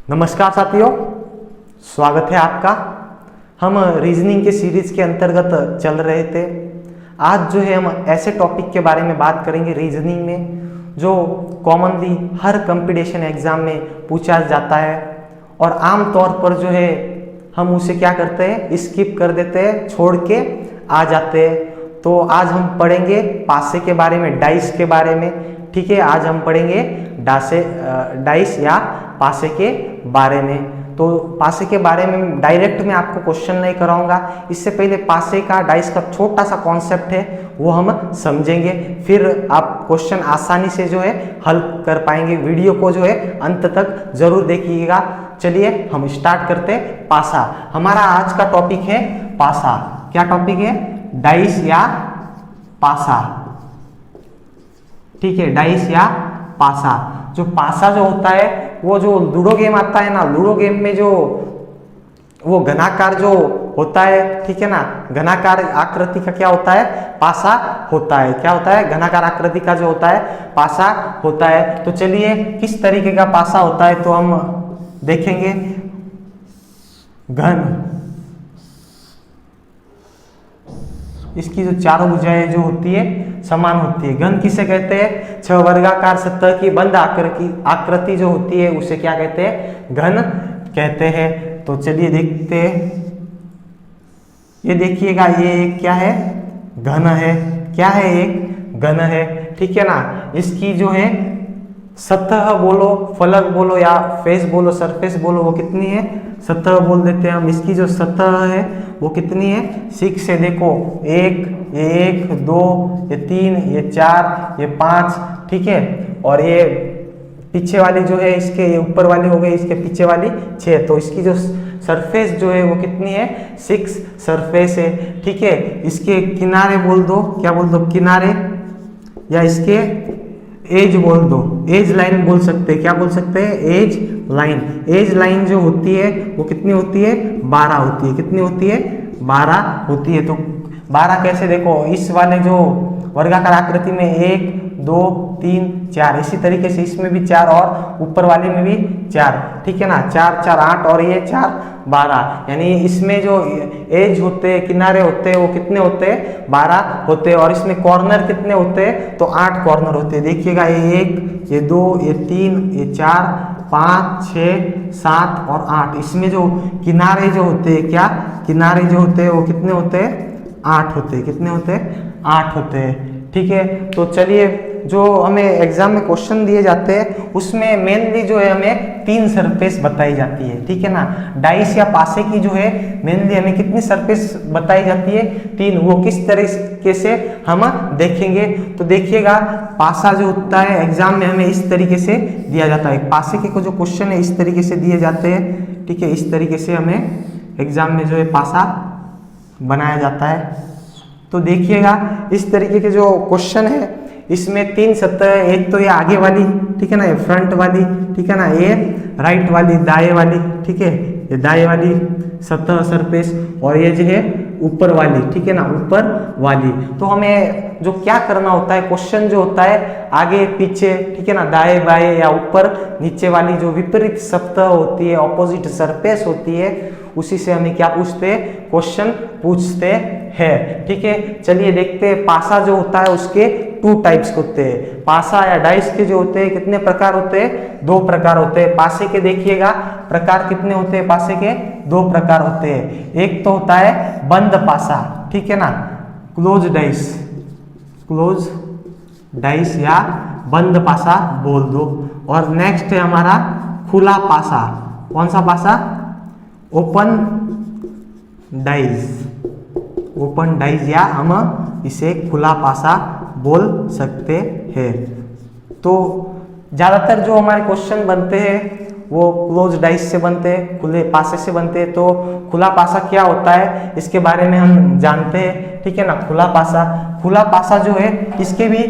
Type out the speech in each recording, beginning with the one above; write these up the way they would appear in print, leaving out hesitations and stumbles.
नमस्कार साथियों, स्वागत है आपका। हम रीजनिंग के सीरीज के अंतर्गत चल रहे थे। आज जो है हम ऐसे टॉपिक के बारे में बात करेंगे रीजनिंग में जो कॉमनली हर कंपटीशन एग्जाम में पूछा जाता है और आम तौर पर जो है हम उसे क्या करते हैं, स्किप कर देते हैं, छोड़ के आ जाते हैं। तो आज हम पढ़ेंगे पासे के बारे में, डाइस के बारे में। ठीक है, आज हम पढ़ेंगे डाइस या पासे के बारे में। तो पासे के बारे में डायरेक्ट मैं आपको क्वेश्चन नहीं कराऊंगा, इससे पहले पासे का डाइस का छोटा सा कॉन्सेप्ट है वो हम समझेंगे, फिर आप क्वेश्चन आसानी से जो है हल कर पाएंगे। वीडियो को जो है अंत तक जरूर देखिएगा। चलिए हम स्टार्ट करते हैं। पासा हमारा आज का टॉपिक है। पासा क्या टॉपिक है? डाइस या पासा। ठीक है, डाइस या पासा। जो पासा जो होता है वो जो लूडो गेम आता है ना, लूडो गेम में जो वो घनाकार जो होता है, ठीक है ना, घनाकार आकृति का क्या होता है? पासा होता है। क्या होता है? घनाकार आकृति का जो होता है पासा होता है। तो चलिए किस तरीके का पासा होता है तो हम देखेंगे। घन, इसकी जो चारों भुजाएं जो होती है समान होती है। घन किसे कहते हैं? छह वर्गाकार सतह की बंद आकृति जो होती है उसे क्या कहते हैं? घन कहते हैं। तो चलिए देखते हैं। ये देखिएगा, ये एक क्या है? घन है। क्या है? एक घन है। ठीक है ना। इसकी जो है सतह बोलो, फलक बोलो या फेस बोलो, सरफेस बोलो, वो कितनी है? सतह बोल देते हैं हम। इसकी जो सतह है वो कितनी है? 6 है। देखो, एक, 2, ये 3, ये 4, ये 5। ठीक है, और ये पीछे वाली जो है इसके, ये ऊपर वाली हो गई, इसके पीछे वाली 6। तो इसकी जो सरफेस जो है वो कितनी है? 6 सरफेस है। ठीक है, इसके किनारे बोल दो, क्या बोल दो? किनारे, या इसके एज बोल दो, एज लाइन बोल सकते हैं। क्या बोल सकते हैं? As line. एज लाइन जो होती है वो कितनी होती है? 12 होती है। कितनी होती है? 12 होती है। तो 12 कैसे? देखो, इस वाले जो वर्गाकार आकृति में 1, 2, 3, 4, इसी तरीके से इसमें भी 4 और ऊपर वाले में भी 4। ठीक है ना। 4, 4, 8 और ये 4, 12। यानी इसमें जो एज होते हैं, किनारे होते हैं, वो कितने होते हैं? 12 होते हैं। और इसमें कॉर्नर कितने होते हैं? तो 8 कॉर्नर होते हैं। देखिएगा, ये 1, ये 2, ये 3, ये 4, 5, 6, 7 और 8। इसमें जो किनारे जो होते हैं, क्या किनारे जो होते हैं वो कितने होते हैं? 8 होते हैं। कितने होते हैं? 8 होते हैं। ठीक है, तो चलिए जो हमें एग्जाम में क्वेश्चन दिए जाते हैं उसमें मेनली जो है हमें 3 सरफेस बताई जाती है। ठीक है ना। डाइस या पासे की जो है मेनली हमें कितनी सरफेस बताई जाती है? 3। वो किस तरीके से हम देखेंगे तो देखिएगा, पासा जो होता है एग्जाम में हमें इस तरीके से दिया जाता है। पासे के को जो क्वेश्चन है इस तरीके से दिए जाते हैं। ठीक है, इस तरीके से हमें एग्जाम में जो है पासा बनाया जाता है। तो देखिएगा, इस तरीके के जो क्वेश्चन है इसमें 3 सतह है। एक तो ये आगे वाली, ठीक है ना, ये फ्रंट वाली, ठीक है ना, ये राइट वाली, दाएं वाली, ठीक है, ये दाएं वाली सतह सरफेस, और ये जो है ऊपर वाली, ठीक है ना, ऊपर वाली। तो हमें जो क्या करना होता है, क्वेश्चन जो होता है आगे पीछे, ठीक है ना, दाएं बाएं या ऊपर नीचे वाली जो विपरीत सतह होती है, ऑपोजिट सरफेस होती है, उसी से हमें क्या पूछते हैं? क्वेश्चन पूछते हैं। ठीक है, चलिए देखते हैं। पासा जो होता है उसके 2 टाइप्स होते हैं। पासा या डाइस के जो होते हैं कितने प्रकार होते हैं? 2 प्रकार होते हैं। पासे के देखिएगा प्रकार कितने होते हैं? पासे के 2 प्रकार होते हैं। एक तो होता है बंद पासा, ठीक है ना, क्लोज डाइस, क्लोज डाइस या बंद पासा बोल दो। और नेक्स्ट है हमारा खुला पासा। कौन सा पासा? ओपन डाइस, ओपन डाइस या हम इसे खुला पासा बोल सकते हैं। तो ज्यादातर जो हमारे क्वेश्चन बनते हैं वो क्लोज डाइस से बनते हैं, खुले पासे से बनते हैं। तो खुला पासा क्या होता है इसके बारे में हम जानते हैं। ठीक है ना। खुला पासा जो है इसके भी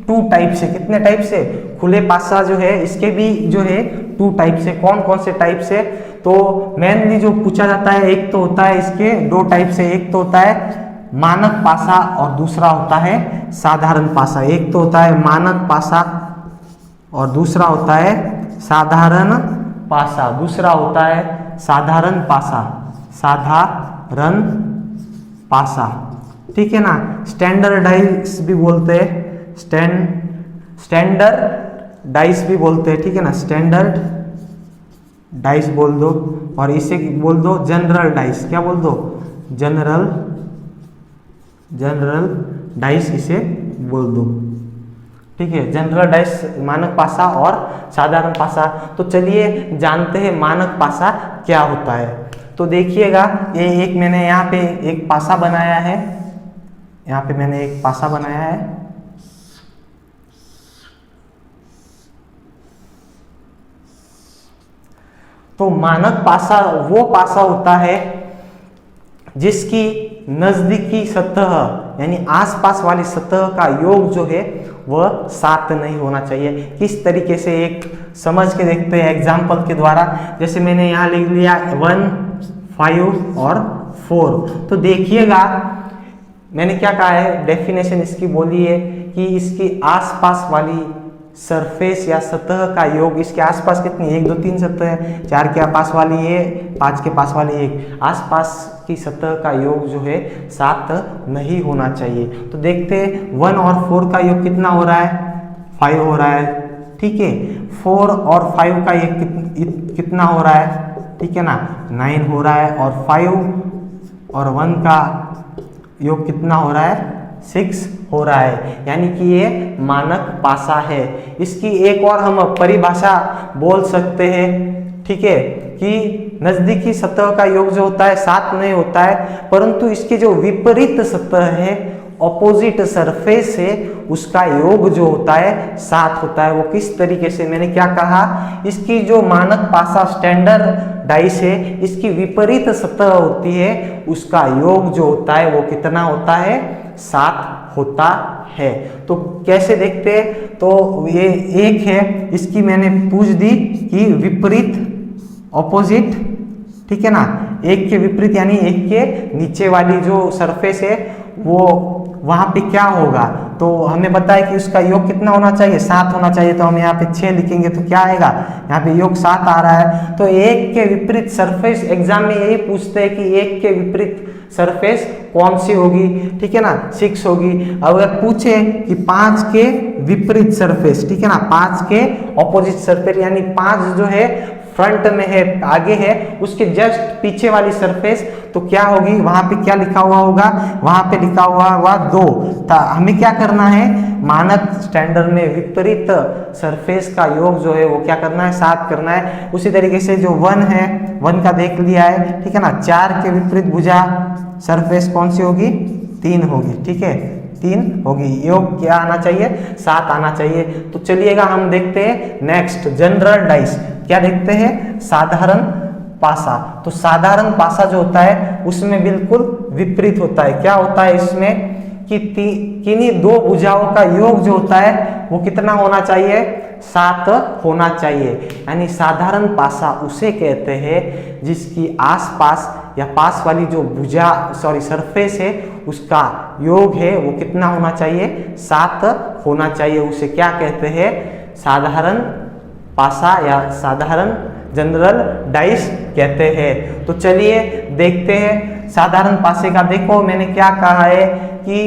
2 टाइप से, कितने टाइप से? खुले पासा जो है इसके भी जो है 2 टाइप से। कौन कौन से टाइप से? तो मेनली जो पूछा जाता है, एक तो होता है इसके 2 टाइप से। एक तो होता है मानक पासा और दूसरा होता है साधारण पासा। एक तो होता है मानक पासा और दूसरा होता है साधारण पासा, दूसरा होता है साधारण पासा, साधारण पासा, ठीक है ना। स्टैंडर्डाइज भी बोलते हैं, स्टैंडर्डाइज भी बोलते हैं, ठीक है ना, स्टैंडर्ड डाइस बोल दो, और इसे बोल दो जनरल डाइस, क्या बोल दो, जनरल डाइस इसे बोल दो, ठीक है। जनरल डाइस मानक पासा और साधारण पासा। तो चलिए जानते हैं मानक पासा क्या होता है। तो देखिएगा, ये एक मैंने यहाँ पे एक पासा बनाया है, यहाँ पे मैंने एक पासा बनाया है, तो मानक पासा वो पासा होता है जिसकी नजदीकी सतह यानी आसपास वाली सतह का योग जो है वह 7 नहीं होना चाहिए। किस तरीके से, एक समझ के देखते हैं एग्जाम्पल के द्वारा। जैसे मैंने यहाँ लिख लिया 1, 5 और 4। तो देखिएगा मैंने क्या कहा है, डेफिनेशन इसकी बोली है कि इसकी आसपास वाली सरफेस या सतह का योग, इसके आसपास कितनी, 1, 2, 3 सतह है, 4 के पास वाली है, 5 के पास वाली 1, आसपास की सतह का योग जो है 7 नहीं होना चाहिए। तो देखते हैं 1 और 4 का योग कितना हो रहा है, 5 हो रहा है, ठीक है। 4 और 5 का योग कितना हो रहा है, ठीक है ना, 9 हो रहा है, और 5 और 1 का योग कितना हो रहा है, 6 हो रहा है, यानी कि ये मानक पासा है। इसकी एक और हम परिभाषा बोल सकते हैं, ठीक है, कि नजदीकी सतह का योग जो होता है 7 नहीं होता है, परंतु इसकी जो विपरीत सतह है, ऑपोजिट सरफेस है, उसका योग जो होता है 7 होता है। वो किस तरीके से, मैंने क्या कहा, इसकी जो मानक पासा स्टैंडर्ड डाइस है, इसकी विपरीत सतह होती है, उसका योग जो होता है वो कितना होता है, 7 होता है। तो कैसे देखते हैं, तो ये एक है, इसकी मैंने पूछ दी कि विपरीत, ऑपोजिट, ठीक है ना, एक के विपरीत यानी एक के नीचे वाली जो सरफेस है वो वहां पे क्या होगा, तो हमें पता है कि उसका योग कितना होना चाहिए, 7 होना चाहिए। तो हम यहाँ पे 6 लिखेंगे तो क्या आएगा, यहाँ पे योग 7 आ रहा है। तो एक के विपरीत सरफेस, एग्जाम में यही पूछते हैं कि एक के विपरीत सरफेस कौन सी होगी, ठीक है ना, 6 होगी। अगर पूछे कि 5 के विपरीत सरफेस, ठीक है ना, 5 के ऑपोजिट सरफेस यानी 5 जो है फ्रंट में है, आगे है, उसके जस्ट पीछे वाली सरफेस, तो क्या होगी, वहां पे क्या लिखा हुआ होगा, वहां पे लिखा हुआ होगा 2। हमें क्या करना है, मानक स्टैंडर्ड में विपरीत सरफेस का योग जो है वो क्या करना है, 7 करना है। उसी तरीके से जो 1 है, 1 का देख लिया है, ठीक है ना, 4 के विपरीत भुजा सरफेस कौन सी होगी, 3 होगी, ठीक है, 3 होगी। योग क्या आना चाहिए, 7 आना चाहिए। तो चलिएगा हम देखते हैं नेक्स्ट, जनरल डाइस। क्या देखते हैं, साधारण पासा। तो साधारण पासा जो होता है उसमें बिल्कुल विपरीत होता है। क्या होता है इसमें कि किन्हीं 2 भुजाओं का योग जो होता है वो कितना होना चाहिए, 7 होना चाहिए। यानी साधारण पासा उसे कहते हैं जिसकी आसपास या पास वाली जो भुजा सरफेस है उसका योग है वो कितना होना चाहिए, 7 होना चाहिए। उसे क्या कहते हैं, साधारण पासा या साधारण जनरल डाइस कहते हैं। तो चलिए देखते हैं साधारण पासे का। देखो मैंने क्या कहा है कि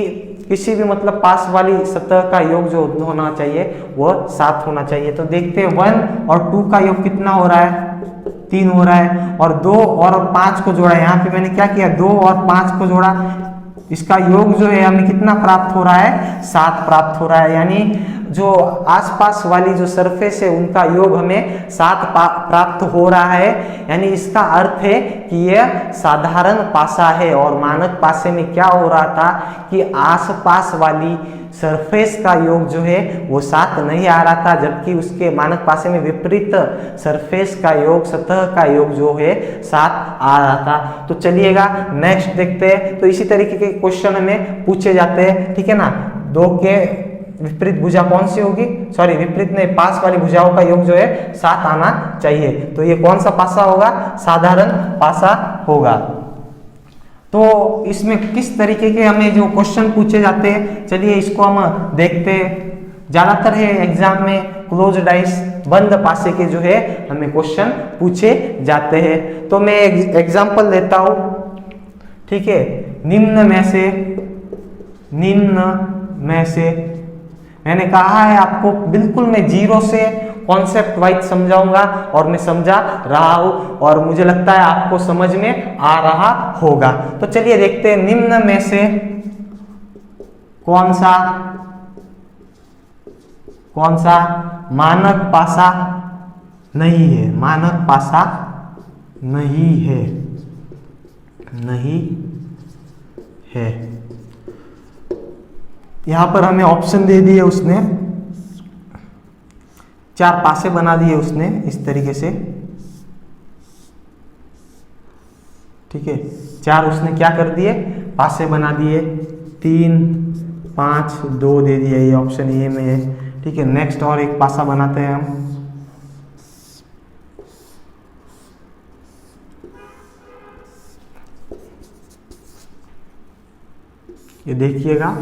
किसी भी मतलब पास वाली सतह का योग जो होना चाहिए वह 7 होना चाहिए। तो देखते हैं 1 और 2 का योग कितना हो रहा है, 3 हो रहा है, और 2 और 5 को जोड़ा। यहाँ पे मैंने क्या किया, 2 और 5 को जोड़ा, इसका योग जो है हमें कितना प्राप्त हो रहा है, 7 प्राप्त हो रहा है। यानी जो आसपास वाली जो सरफेस है उनका योग हमें 7 प्राप्त हो रहा है। यानी इसका अर्थ है कि यह साधारण पासा है। और मानक पासे में क्या हो रहा था कि आसपास वाली सरफेस का योग जो है वो 7 नहीं आ रहा था, जबकि उसके मानक पासे में विपरीत सरफेस का योग, सतह का योग जो है 7 आ रहा था। तो चलिएगा नेक्स्ट देखते हैं। तो इसी तरीके के क्वेश्चन हमें पूछे जाते हैं, ठीक है ना। 2 के विपरीत भुजा कौन सी होगी, सॉरी विपरीत नहीं, पास वाली भुजाओं का योग जो है 7 आना चाहिए। तो ये कौन सा पासा होगा, साधारण पासा होगा। तो इसमें किस तरीके के हमें जो क्वेश्चन पूछे जाते हैं, चलिए इसको हम देखते हैं। ज्यादातर है एग्जाम में क्लोज्ड आइज, बंद पासे के जो है हमें क्वेश्चन पूछे जाते हैं। तो मैं एग्जांपल लेता हूं, ठीक है। निम्न में से मैंने कहा है आपको बिल्कुल मैं जीरो से कॉन्सेप्ट वाइज समझाऊंगा और मैं समझा रहा हूं और मुझे लगता है आपको समझ में आ रहा होगा। तो चलिए देखते हैं, निम्न में से कौन सा मानक पासा नहीं है, मानक पासा नहीं है। यहां पर हमें ऑप्शन दे दिए उसने, 4 पासे बना दिए उसने इस तरीके से, ठीक है। 4 उसने क्या कर दिए, पासे बना दिए, 3 5 2 दे दिया, ये ऑप्शन ए में है, ठीक है। नेक्स्ट और एक पासा बनाते हैं हम, ये देखिएगा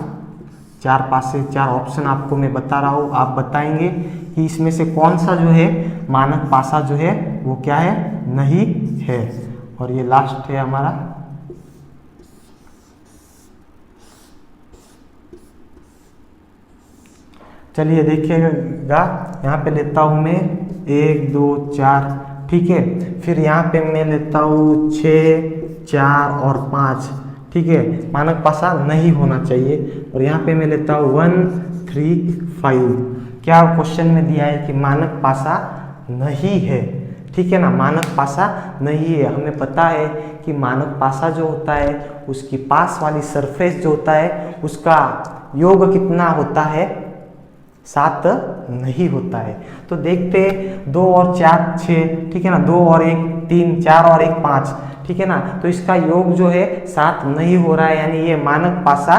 4 पासे, 4 ऑप्शन आपको मैं बता रहा हूं, आप बताएंगे कि इसमें से कौन सा जो है मानक पासा जो है वो क्या है, नहीं है। और ये लास्ट है हमारा, चलिए देखिएगा, यहाँ पे लेता हूं मैं 1 2 4, ठीक है। फिर यहाँ पे मैं लेता हूँ 6 4 और 5, ठीक है, मानक पासा नहीं होना चाहिए। और यहाँ पे मैं लेता हूँ 1 3 5। क्या क्वेश्चन में दिया है कि मानक पासा नहीं है, ठीक है ना, मानक पासा नहीं है। हमें पता है कि मानक पासा जो होता है उसकी पास वाली सरफेस जो होता है उसका योग कितना होता है, 7 नहीं होता है। तो देखते 2 और 4 6, ठीक है ना, 2 और 1 3, 4 और 1 5, ठीक है ना। तो इसका योग जो है 7 नहीं हो रहा है, यानी ये मानक पासा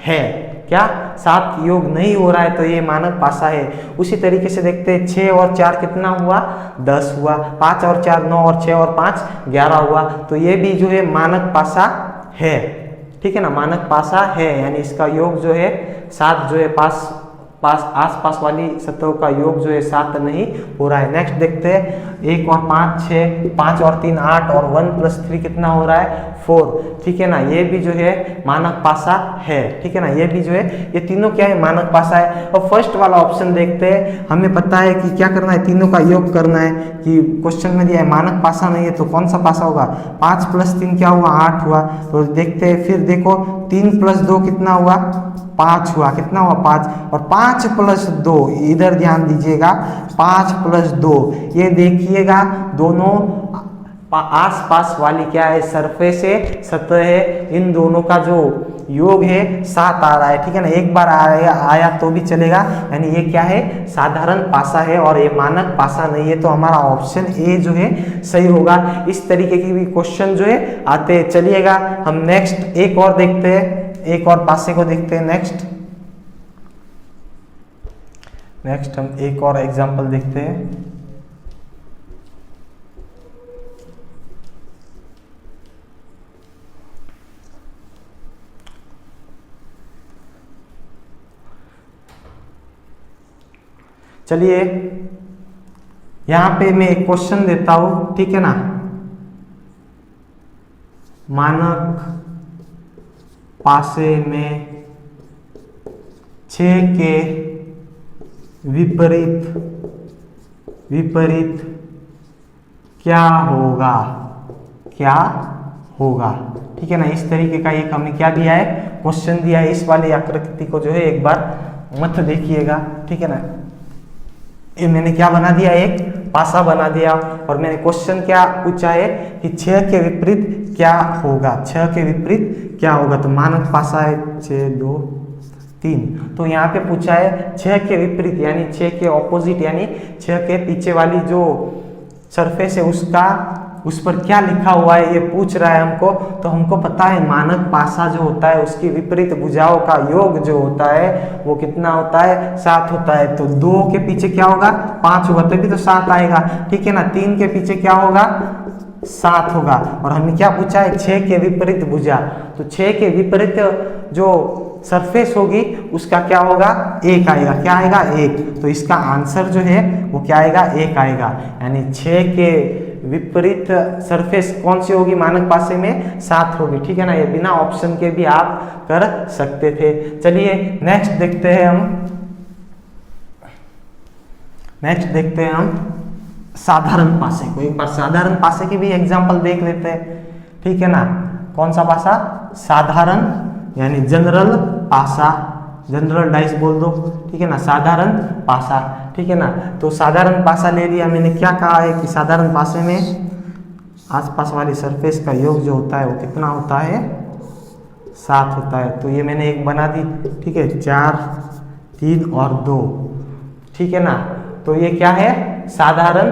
है। क्या 7 योग नहीं हो रहा है, तो ये मानक पासा है। उसी तरीके से देखते हैं 6 और 4 कितना हुआ, 10 हुआ, 5 और 4 9 और 6 और 5 11 हुआ, तो ये भी जो है मानक पासा है, ठीक है ना, मानक पासा है। यानी इसका योग जो है 7 जो है आसपास वाली सतहों का योग जो है 7 नहीं हो रहा है। नेक्स्ट देखते हैं 1 और 5 6, 5 और 3 8 और 1 + 3 कितना हो रहा है, 4, ठीक है ना, ये भी जो है मानक पासा है, ठीक है ना, ये भी जो है, ये तीनों क्या है, मानक पासा है। और फर्स्ट वाला ऑप्शन देखते हैं, हमें पता है कि क्या करना है, तीनों का योग करना है, कि क्वेश्चन में दिया है मानक पासा नहीं है तो कौन सा पासा होगा, 5 + 3 क्या हुआ, 8 हुआ। तो देखते हैं, फिर देखो 3 + 2 कितना हुआ, 5 हुआ, कितना हुआ 5, और 5 + 2 इधर ध्यान दीजिएगा, 5 + 2 ये देखिएगा दोनों आसपास वाली क्या है, सरफेस है, सतह है, इन दोनों का जो योग है 7 आ रहा है, ठीक है ना, एक बार आया तो भी चलेगा, यानी ये क्या है, साधारण पासा है और ये मानक पासा नहीं है। तो हमारा ऑप्शन ए जो है सही होगा। इस तरीके के भी क्वेश्चन जो है आते हैं। चलिएगा हम नेक्स्ट एक और देखते हैं, एक और पासे को देखते हैं। नेक्स्ट हम एक और एग्जांपल देखते हैं। चलिए यहां पे मैं एक क्वेश्चन देता हूं, ठीक है ना, मानक पासे में 6 के विपरीत क्या होगा, ठीक है ना। इस तरीके का एक हमें क्या दिया है, क्वेश्चन दिया है। इस वाली आकृति को जो है एक बार मत देखिएगा, ठीक है ना। ये मैंने क्या बना दिया, एक पासा बना दिया, और मैंने क्वेश्चन क्या पूछा है कि 6 के विपरीत क्या होगा, 6 के विपरीत क्या होगा। तो मानक पासा है 6 2 3, तो यहाँ पे पूछा है 6 के विपरीत, यानी 6 के ऑपोजिट, यानी 6 के पीछे वाली जो सरफेस है उस पर क्या लिखा हुआ है, ये पूछ रहा है हमको। तो हमको पता है मानक पासा जो होता है उसकी विपरीत भुजाओं का योग जो होता है वो कितना होता है, 7 होता है। तो 2 के पीछे क्या होगा, 5 होगा, तभी तो 7 आएगा, ठीक है ना। 3 के पीछे क्या होगा, 7 होगा। और हमने क्या पूछा है, 6 के विपरीत भुजा, तो 6 के विपरीत जो सरफेस होगी उसका क्या होगा, 1 आएगा। क्या आएगा, 1। तो इसका आंसर जो है वो क्या आएगा, 1 आएगा। यानी 6 के विपरीत सरफेस कौन सी होगी, मानक पासे में 7 होगी। ठीक है ना, ये बिना ऑप्शन के भी आप कर सकते थे। चलिए नेक्स्ट देखते हैं हम साधारण पासे को। एक बार साधारण पासे की भी एग्जांपल देख लेते हैं। ठीक है ना, कौन सा पासा, साधारण यानी जनरल पासा, जनरल डाइस बोल दो। ठीक है ना, साधारण पासा। ठीक है ना, तो साधारण पासा ले लिया मैंने। क्या कहा है कि साधारण पासे में आसपास वाली सरफेस का योग जो होता है वो कितना होता है, 7 होता है। तो ये मैंने एक बना दी। ठीक है, 4, 3 और 2। ठीक है ना, तो ये क्या है, साधारण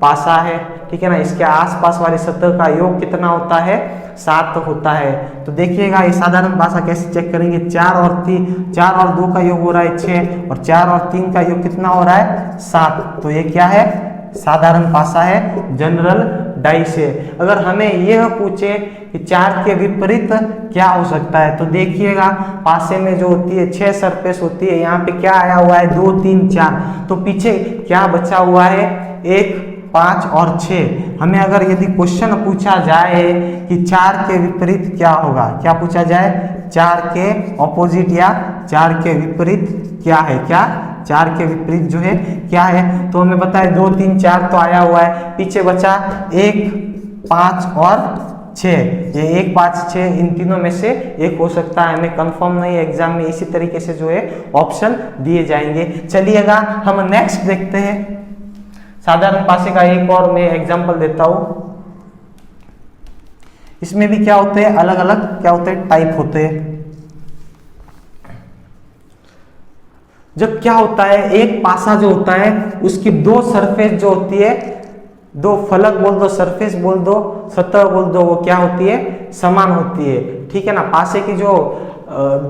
पासा है। ठीक है ना, इसके आसपास वाली सतह का योग कितना होता है, 7 होता है। तो देखिएगा ये साधारण पासा कैसे चेक करेंगे। 4 और 2 का योग हो रहा है 6 और 4 और 3 का योग कितना हो रहा है, 7। तो ये क्या है, साधारण पासा है, जनरल डाइस है। अगर हमें यह पूछे कि 4 के विपरीत क्या हो सकता है, तो देखिएगा पासे में जो होती है 6 सरफेस होती है, यहाँ पे क्या आया हुआ है, 2, 3, 4। तो पीछे क्या बचा हुआ है, 1, 5 और 6। हमें अगर यदि क्वेश्चन पूछा जाए कि 4 के विपरीत क्या होगा, क्या पूछा जाए, 4 के ऑपोजिट या 4 के विपरीत क्या है, क्या 4 के विपरीत जो है क्या है, तो हमें बताए 2, 3, 4 तो आया हुआ है, पीछे बचा 1, 5 और 6। ये 1, 5, 6 इन तीनों में से एक हो सकता है, हमें कंफर्म नहीं है। एग्जाम में इसी तरीके से जो है ऑप्शन दिए जाएंगे। चलिएगा हम नेक्स्ट देखते हैं। साधारण पासे का एक और मैं एग्जांपल देता हूं। इसमें भी क्या होते हैं, अलग अलग क्या होते हैं, टाइप होते हैं। जब क्या होता है, एक पासा जो होता है उसकी 2 सरफेस जो होती है, 2 फलक बोल दो, सरफेस बोल दो, सतह बोल दो, वो क्या होती है, समान होती है। ठीक है ना, पासे की जो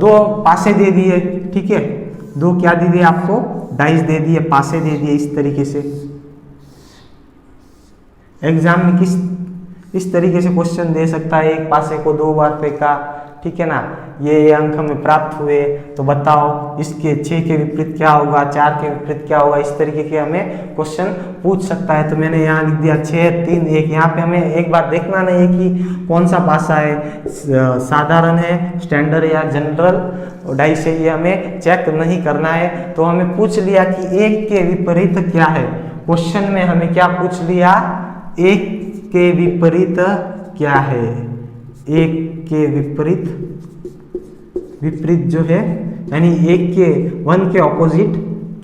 2 पासे दे दिए, ठीक है, 2 क्या दे दिए आपको, डाइस दे दिए, पासे दे दिए। इस तरीके से एग्जाम में इस तरीके से क्वेश्चन दे सकता है, एक पासे को 2 बार फेंका। ठीक है ना, ये अंक हमें प्राप्त हुए, तो बताओ इसके 6 के विपरीत क्या होगा, 4 के विपरीत क्या होगा। इस तरीके के हमें क्वेश्चन पूछ सकता है। तो मैंने यहाँ लिख दिया 6, 3, 1। यहाँ पे हमें एक बार देखना नहीं है कि कौन सा पासा है, साधारण है, स्टैंडर्ड या जनरल डाइस है, ये हमें चेक नहीं करना है। तो हमें पूछ लिया कि 1 के विपरीत क्या है। क्वेश्चन में हमें क्या पूछ लिया, 1 के विपरीत क्या है, 1 के विपरीत जो है, यानी 1 के ऑपोजिट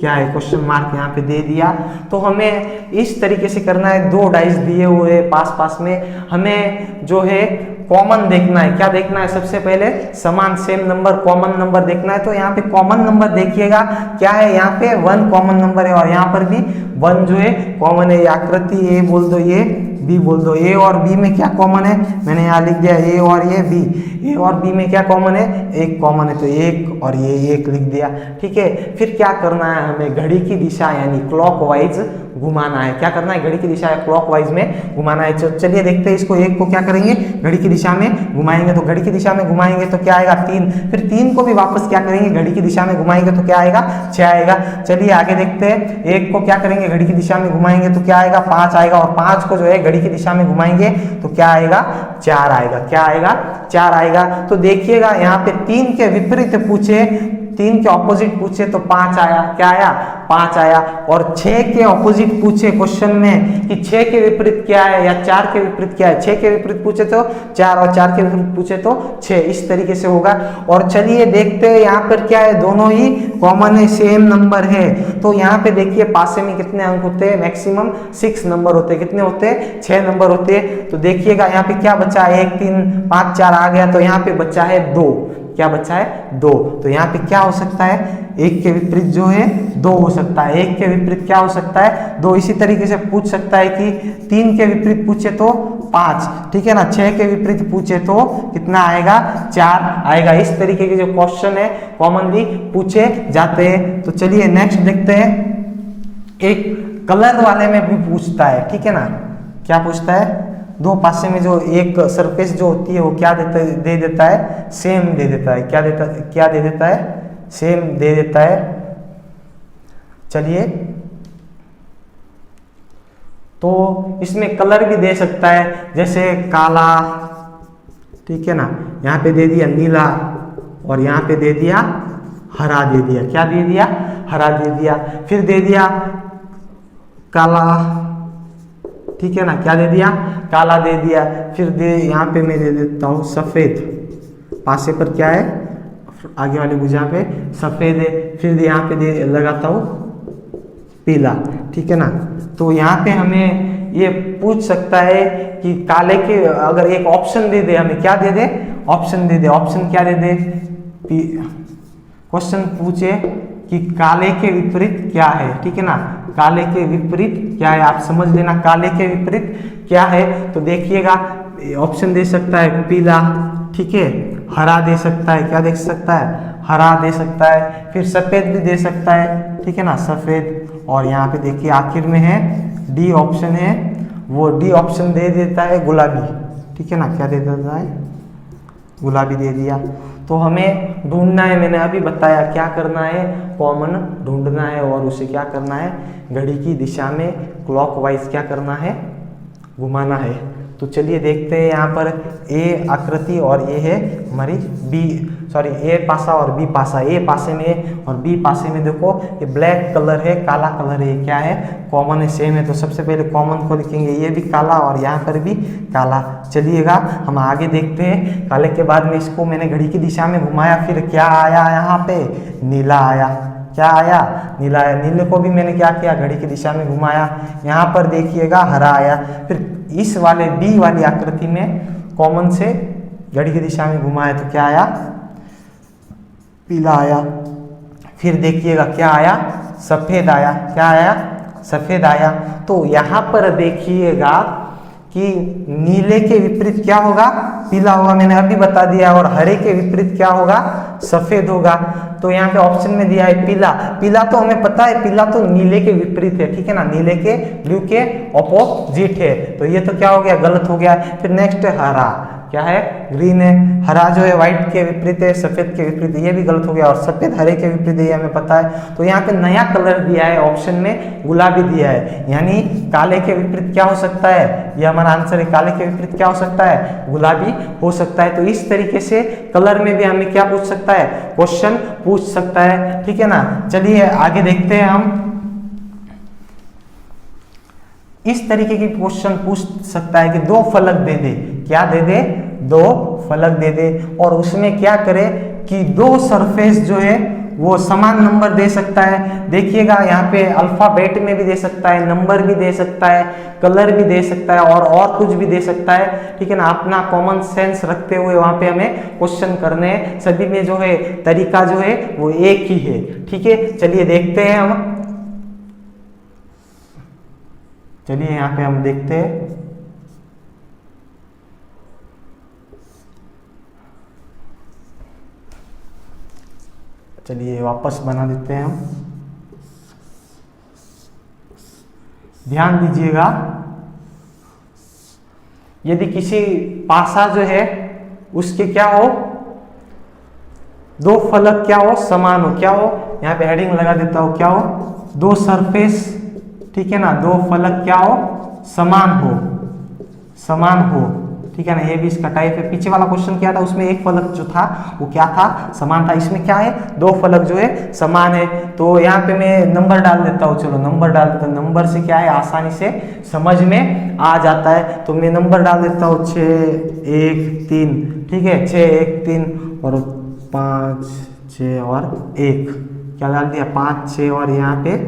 क्या है, क्वेश्चन मार्क यहाँ पे दे दिया। तो हमें इस तरीके से करना है। 2 डाइस दिए हुए पास में, हमें जो है कॉमन देखना है। क्या देखना है, सबसे पहले समान सेम नंबर, कॉमन नंबर देखना है। तो यहाँ पे कॉमन नंबर देखिएगा क्या है, यहाँ पे 1 कॉमन नंबर है और यहाँ पर भी 1 जो है कॉमन है। आकृति ए बोल दो, ये बी बोल दो। ए और बी में क्या कॉमन है, मैंने यहाँ लिख दिया ए और ये बी। ए और बी में क्या कॉमन है, 1 कॉमन है, तो 1 और ये 1 लिख दिया। ठीक है, फिर क्या करना है, हमें घड़ी की दिशा यानी क्लॉकवाइज घुमाना है। क्या करना है, घड़ी की दिशा क्लॉकवाइज में घुमाना है। चलिए देखते हैं इसको। 1 को क्या करेंगे, घड़ी की दिशा में घुमाएंगे। तो घड़ी की दिशा में घुमाएंगे तो क्या आएगा, 3। फिर 3 को भी वापस क्या करेंगे, घड़ी की दिशा में घुमाएंगे तो क्या आएगा, 6 आएगा। चलिए आगे देखते हैं। 1 को क्या करेंगे, घड़ी की दिशा में घुमाएंगे तो क्या आएगा, 5 आएगा। और 5 को जो है घड़ी की दिशा में घुमाएंगे तो क्या आएगा, 4 आएगा। क्या आएगा, 4 आएगा। तो देखिएगा यहाँ पे 3 के विपरीत पूछे, 3 के ऑपोजिट पूछे तो 5 आया। क्या आया, 5 आया। और 6 के ऑपोजिट पूछे क्वेश्चन में कि 6 के विपरीत क्या है या 4 के विपरीत क्या है। 6 के विपरीत पूछे तो 4 और 4 के विपरीत पूछे तो 6। इस तरीके से होगा। और चलिए देखते हैं यहाँ पर क्या है, दोनों ही कॉमन है, सेम नंबर है। तो यहाँ पे देखिए पासे में कितने अंक होते हैं, मैक्सिमम 6 नंबर होते हैं। कितने होते हैं, 6 नंबर होते हैं। तो देखिएगा यहाँ पे क्या बचा है, 1, 3, 5, 4 आ गया। तो यहाँ पे बचा है 2। क्या बचा है, 2। तो यहाँ पे क्या हो सकता है, 1 के विपरीत जो है 2 हो सकता है। 1 के विपरीत क्या हो सकता है, 2। इसी तरीके से पूछ सकता है कि 3 के विपरीत पूछे तो 5। ठीक है ना, 6 के विपरीत पूछे तो कितना आएगा, 4 आएगा। इस तरीके के जो क्वेश्चन है कॉमनली पूछे जाते हैं। तो चलिए नेक्स्ट देखते हैं। एक कलर वाले में भी पूछता है। ठीक है ना, क्या पूछता है, दो पासे में जो एक सरफेस जो होती है वो क्या दे देता है, सेम दे देता है। क्या दे देता है, सेम दे देता है। चलिए, तो इसमें कलर भी दे सकता है, जैसे काला, ठीक है ना, यहाँ पे दे दिया नीला और यहाँ पे दे दिया हरा दे दिया। क्या दे दिया, हरा दे दिया। फिर दे दिया काला, ठीक है ना, क्या दे दिया, काला दे दिया। फिर यहाँ पे मैं दे देता हूँ सफेद, पासे पर क्या है, आगे वाली भुजा पे सफेद है। फिर यहाँ पे दे लगाता हूँ पीला, ठीक है ना। तो यहाँ पे हमें ये पूछ सकता है कि काले के, अगर एक ऑप्शन दे दे हमें, क्या दे दे, ऑप्शन दे दे। ऑप्शन क्या दे दे, क्वेश्चन पूछे कि काले के विपरीत क्या है, ठीक है ना, काले के विपरीत क्या है, आप समझ लेना काले के विपरीत क्या है। तो देखिएगा, ऑप्शन दे सकता है पीला, ठीक है, हरा दे सकता है, क्या दे सकता है, हरा दे सकता है। फिर सफेद भी दे सकता है, ठीक है ना, सफेद। और यहाँ पे देखिए आखिर में है डी ऑप्शन है, वो डी ऑप्शन दे देता है गुलाबी, ठीक है ना, क्या दे देता है, गुलाबी दे दिया। तो हमें ढूंढना है, मैंने अभी बताया क्या करना है, कॉमन ढूंढना है और उसे क्या करना है, घड़ी की दिशा में क्लॉकवाइज क्या करना है, घुमाना है। तो चलिए देखते हैं, यहाँ पर ए आकृति और ये है हमारी बी, सॉरी ए पासा और बी पासा। ए पासे में और बी पासे में देखो ये ब्लैक कलर है, काला कलर है, क्या है, कॉमन है, सेम है। तो सबसे पहले कॉमन को लिखेंगे, ये भी काला और यहाँ पर भी काला। चलिएगा हम आगे देखते हैं। काले के बाद में इसको मैंने घड़ी की दिशा में घुमाया, फिर क्या आया, यहाँ पे नीला आया। क्या आया, नीला आया। नीले को भी मैंने क्या किया, घड़ी की दिशा में घुमाया, यहाँ पर देखिएगा हरा आया। फिर इस वाले बी वाली आकृति में कॉमन से घड़ी की दिशा में घुमाया तो क्या आया, पीला आया। फिर देखिएगा क्या आया, सफेद आया। क्या आया, सफेद आया। तो यहाँ पर देखिएगा कि नीले के विपरीत क्या होगा, पीला होगा, मैंने अभी बता दिया। और हरे के विपरीत क्या होगा, सफेद होगा। तो यहाँ पे ऑप्शन में दिया है पीला। पीला तो हमें पता है, पीला तो नीले के विपरीत है, ठीक है ना, नीले के, ब्लू के ऑपोजिट है। तो ये तो क्या हो गया, गलत हो गया। फिर नेक्स्ट हरा, क्या है, ग्रीन है। हरा जो है व्हाइट के विपरीत है, सफेद के विपरीत है, ये भी गलत हो गया। और सफेद हरे के विपरीत है, ये हमें पता है। तो यहाँ पे नया कलर दिया है, ऑप्शन में गुलाबी दिया है, यानी काले के विपरीत क्या हो सकता है, ये हमारा आंसर है। काले के विपरीत क्या हो सकता है, गुलाबी हो सकता है। तो इस तरीके से कलर में भी हमें क्या पूछ सकता है, क्वेश्चन पूछ सकता है, ठीक है ना। चलिए आगे देखते हैं हम। इस तरीके की क्वेश्चन पूछ सकता है कि दो फलक दे दे, क्या दे दे, दो फलक दे दे, और उसमें क्या करे कि दो सरफेस जो है वो समान नंबर दे सकता है। देखिएगा यहाँ पे अल्फाबेट में भी दे सकता है, नंबर भी दे सकता है, कलर भी दे सकता है और कुछ भी दे सकता है, ठीक है ना। अपना कॉमन सेंस रखते हुए वहाँ पे हमें क्वेश्चन करने हैं। सभी में जो है तरीका जो है वो एक ही है, ठीक है। चलिए देखते हैं हम, चलिए यहाँ पे हम देखते हैं। चलिए वापस बना देते हैं हम। ध्यान दीजिएगा, यदि किसी पासा जो है उसके क्या हो, दो फलक क्या हो, समान हो, क्या हो, यहाँ पे हेडिंग लगा देता हूं, क्या हो, दो सरफेस, ठीक है ना, दो फलक क्या हो, समान हो, समान हो, ठीक है ना। ये भी इसका टाइप है। पीछे वाला क्वेश्चन क्या था, उसमें एक फलक जो था वो क्या था, समान था। इसमें क्या है, दो फलक जो है समान है। तो यहाँ पे मैं नंबर डाल देता हूँ, चलो नंबर डाल देता हूँ। नंबर से क्या है, आसानी से समझ में आ जाता है। तो मैं नंबर डाल देता हूँ 6 1 3, ठीक है, 6 1 3 और 5 6 और 1, क्या डाल दिया, 5 6 और यहाँ पे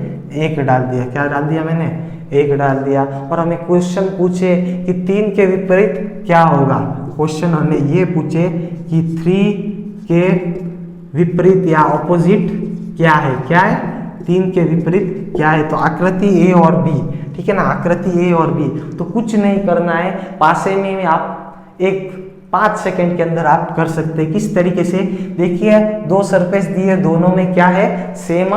1 डाल दिया। क्या डाल दिया मैंने, 1 डाल दिया। और हमें क्वेश्चन पूछे कि 3 के विपरीत क्या होगा। क्वेश्चन हमें ये पूछे कि 3 के विपरीत या ऑपोजिट क्या है, क्या है, 3 के विपरीत क्या है। तो आकृति ए और बी, ठीक है ना, आकृति ए और बी। तो कुछ नहीं करना है, पासे में आप एक 5 सेकंड के अंदर आप कर सकते हैं। किस तरीके से, देखिए दो सरफेस दिए, दोनों में क्या है, सेम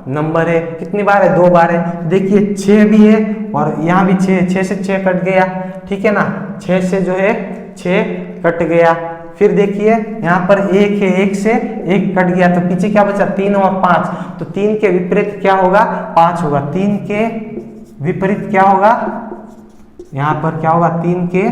नंबर है। कितनी बार है? 2 बार है। देखिए 6 भी है और यहाँ भी 6, 6 से 6 कट गया, ठीक है ना, 6 से जो है 6 कट गया। फिर देखिए यहाँ पर 1 है, 1 से 1 कट गया, तो पीछे क्या बचा? 3 और 5, तो 3 के विपरीत क्या होगा? 5 होगा। 3 के विपरीत क्या होगा? यहाँ पर क्या होगा? 3 के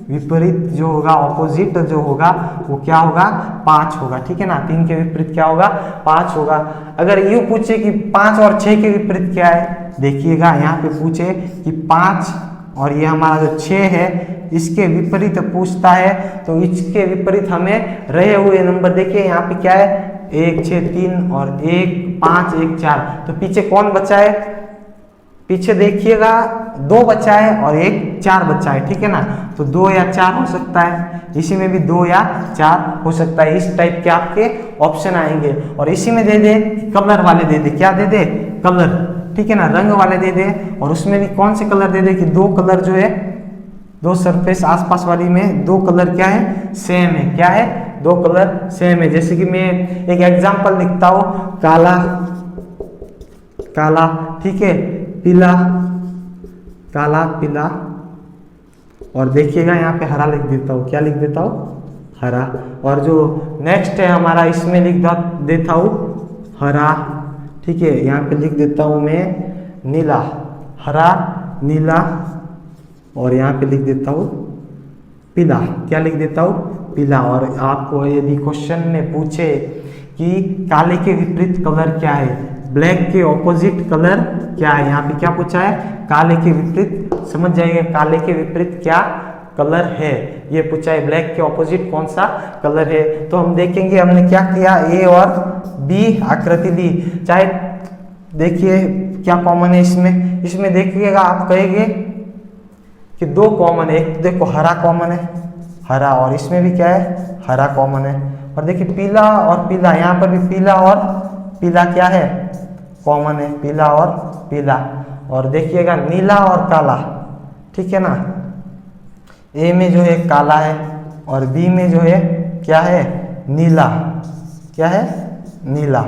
विपरीत जो होगा, ऑपोजिट जो होगा वो क्या होगा? 5 होगा, ठीक है ना। 3 के विपरीत क्या होगा? 5 होगा। अगर यूं पूछे कि 5 और 6 के विपरीत क्या है, देखिएगा यहाँ पे पूछे कि 5 और ये हमारा जो 6 है इसके विपरीत पूछता है, तो इसके विपरीत हमें रहे हुए नंबर देखिए यहाँ पे क्या है? 1 6 3 और 1 5 1 4, तो पीछे कौन बचा है? पीछे देखिएगा 2 बचा है और 1 4 बचा है, ठीक है ना। तो 2 या 4 हो सकता है, इसी में भी 2 या 4 हो सकता है। इस टाइप के आपके ऑप्शन आएंगे। और इसी में दे दे कलर वाले दे दे, क्या दे दे? कलर, ठीक है ना, रंग वाले दे दे। और उसमें भी कौन से कलर दे दे कि 2 कलर जो है, 2 सरफेस आसपास वाली में 2 कलर क्या है? सेम है। क्या है? 2 कलर सेम है। जैसे कि मैं एक एग्जांपल लिखता हूं, काला काला, ठीक है, पीला काला पीला, और देखिएगा यहाँ पे हरा लिख देता हूँ। क्या लिख देता हूँ? हरा। और जो नेक्स्ट है हमारा, इसमें लिख देता हूँ हरा, ठीक है, यहाँ पे लिख देता हूँ मैं नीला, हरा नीला, और यहाँ पे लिख देता हूँ पीला। क्या लिख देता हूँ? पीला। और आपको यदि क्वेश्चन में पूछे कि काले के विपरीत कलर क्या है, ब्लैक के ऑपोजिट कलर क्या है, यहाँ पे क्या पूछा है? काले के विपरीत, समझ जाइए काले के विपरीत क्या कलर है, ये पूछा है। ब्लैक के ऑपोजिट कौन सा कलर है, तो हम देखेंगे हमने क्या किया, ए और बी आकृति दी। चाहे देखिए क्या कॉमन है इसमें, इसमें देखिएगा आप कहेंगे कि 2 कॉमन है। एक देखो हरा कॉमन है, हरा, और इसमें भी क्या है? हरा कॉमन है। और देखिए पीला और पीला, यहाँ पर भी पीला और पीला क्या है? कॉमन है, पीला और पीला। और देखिएगा नीला और काला, ठीक है ना, ए में जो है काला है और बी में जो है क्या है? नीला। क्या है? नीला।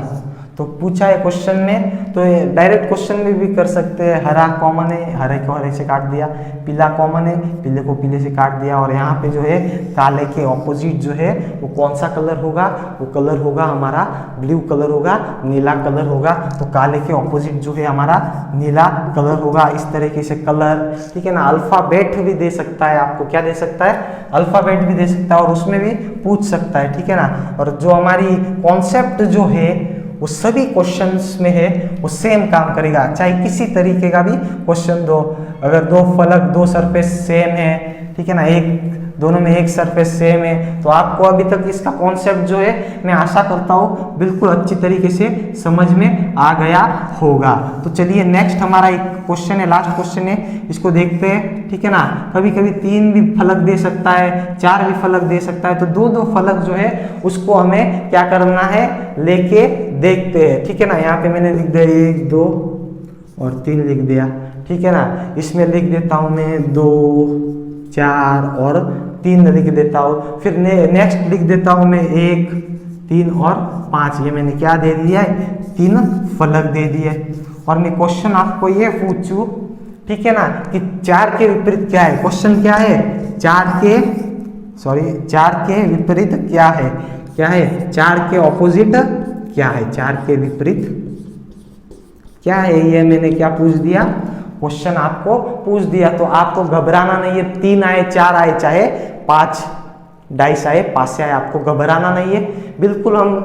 तो पूछा है क्वेश्चन में, तो डायरेक्ट क्वेश्चन में भी कर सकते हैं। हरा कॉमन है, हरे को हरे से काट दिया, पीला कॉमन है, पीले को पीले से काट दिया। और यहाँ पे जो है काले के ऑपोजिट जो है वो कौन सा कलर होगा? वो कलर होगा हमारा ब्लू कलर होगा, नीला कलर होगा। तो काले के ऑपोजिट जो है हमारा नीला कलर होगा। इस तरीके से कलर, ठीक है ना। अल्फाबेट भी दे सकता है आपको, क्या दे सकता है? अल्फाबेट भी दे सकता है, और उसमें भी पूछ सकता है, ठीक है ना। और जो हमारी कॉन्सेप्ट जो है वो सभी क्वेश्चंस में है, वो सेम काम करेगा, चाहे किसी तरीके का भी क्वेश्चन दो। अगर 2 फलक 2 सरफेस सेम है, ठीक है ना, एक दोनों में एक सरफेस सेम है, तो आपको अभी तक इसका कॉन्सेप्ट जो है मैं आशा करता हूँ बिल्कुल अच्छी तरीके से समझ में आ गया होगा। तो चलिए नेक्स्ट हमारा एक क्वेश्चन है, लास्ट क्वेश्चन है, इसको देखते हैं, ठीक है ना। कभी कभी 3 भी फलक दे सकता है, 4 भी फलक दे सकता है, तो 2-2 फलक जो है उसको हमें क्या करना है? लेके देखते हैं, ठीक है ना। यहाँ पे मैंने लिख दिया 1 2 और 3 लिख दिया, ठीक है ना। इसमें लिख देता हूँ मैं 2 4 और 3 लिख देता हूँ। फिर नेक्स्ट लिख देता हूँ मैं 1 3 और 5। ये मैंने क्या दे दिया है? 3 फलक दे दिए। और मैं क्वेश्चन आपको ये पूछूं, ठीक है ना, कि 4 के विपरीत क्या है? क्वेश्चन क्या है? 4 के विपरीत क्या है? क्या है? 4 के ऑपोजिट क्या है? 4 के विपरीत क्या है? ये मैंने क्या पूछ दिया? क्वेश्चन आपको पूछ दिया। तो आपको घबराना नहीं है, 3 आए 4 आए चाहे 5 डाइस आए, पासे आए, आपको घबराना नहीं है। बिल्कुल हम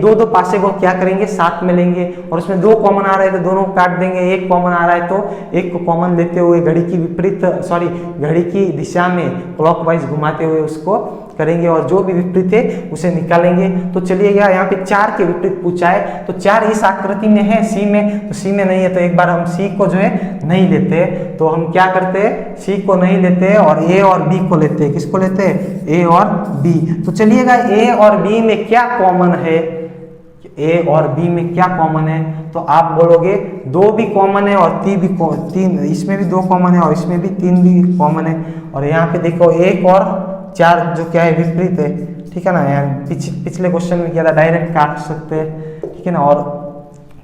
2-2 पासे को क्या करेंगे? साथ में लेंगे, और उसमें 2 कॉमन आ रहे हैं तो दोनों को काट देंगे। 1 कॉमन आ रहा है तो 1 को कॉमन लेते हुए घड़ी की दिशा में क्लॉकवाइज घुमाते हुए उसको करेंगे, और जो भी विपरीत है उसे निकालेंगे। तो चलिएगा यहाँ पे 4 के विपरीत पूछा है, तो 4 इस आकृति में है, सी में, तो सी में नहीं है, तो एक बार हम सी को जो है नहीं लेते, तो हम क्या करते हैं? सी को नहीं लेते और ए और बी को लेते हैं। किसको लेते हैं? ए और बी। तो चलिएगा ए और बी में क्या कॉमन है? ए और बी में क्या कॉमन है? तो आप बोलोगे 2 भी कॉमन है और 3 इसमें भी 2 कॉमन है और इसमें भी 3 भी कॉमन है। और यहाँ पे देखो 1 और 4 जो क्या है? विपरीत है, ठीक है ना। यहाँ पिछले क्वेश्चन में किया था, डायरेक्ट काट सकते हैं, ठीक है ना। और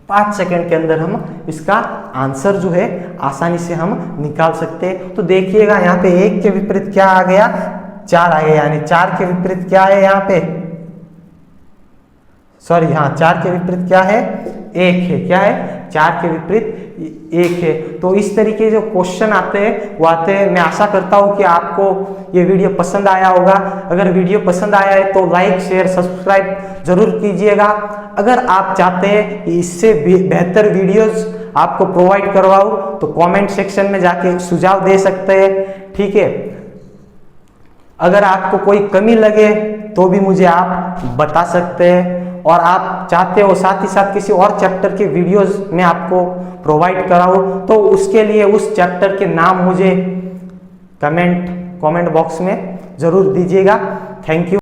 5 सेकंड के अंदर हम इसका आंसर जो है आसानी से हम निकाल सकते हैं। तो देखिएगा यहाँ पे 1 के विपरीत क्या आ गया, 4 आ गया, यानी 4 के विपरीत क्या है यहाँ पे, सॉरी हाँ 4 के विपरीत क्या है, 1 है। क्या है, 4 के विपरीत 1 है। तो इस तरीके जो क्वेश्चन आते हैं वो आते हैं। मैं आशा करता हूँ कि आपको ये वीडियो पसंद आया होगा। अगर वीडियो पसंद आया है तो लाइक शेयर सब्सक्राइब जरूर कीजिएगा। अगर आप चाहते हैं कि इससे बेहतर वीडियोस आपको प्रोवाइड करवाऊँ तो कमेंट सेक्शन में जाके सुझाव दे सकते हैं, ठीक है। अगर आपको कोई कमी लगे तो भी मुझे आप बता सकते हैं, और आप चाहते हो साथ ही साथ किसी और चैप्टर के वीडियोस में आपको प्रोवाइड कराऊं तो उसके लिए उस चैप्टर के नाम मुझे कमेंट बॉक्स में जरूर दीजिएगा। Thank you.